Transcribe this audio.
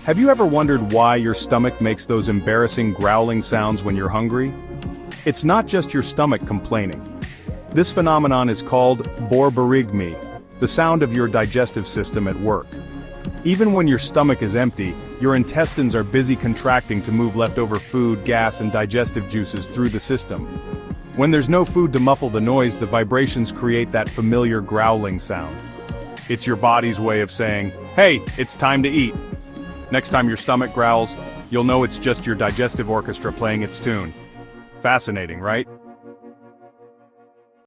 Have you ever wondered why your stomach makes those embarrassing growling sounds when you're hungry? It's not just your stomach complaining. This phenomenon is called borborygmi, the sound of your digestive system at work. Even when your stomach is empty, your intestines are busy contracting to move leftover food, gas, and digestive juices through the system. When there's no food to muffle the noise, the vibrations create that familiar growling sound. It's your body's way of saying, "Hey, it's time to eat." Next time your stomach growls, you'll know it's just your digestive orchestra playing its tune. Fascinating, right?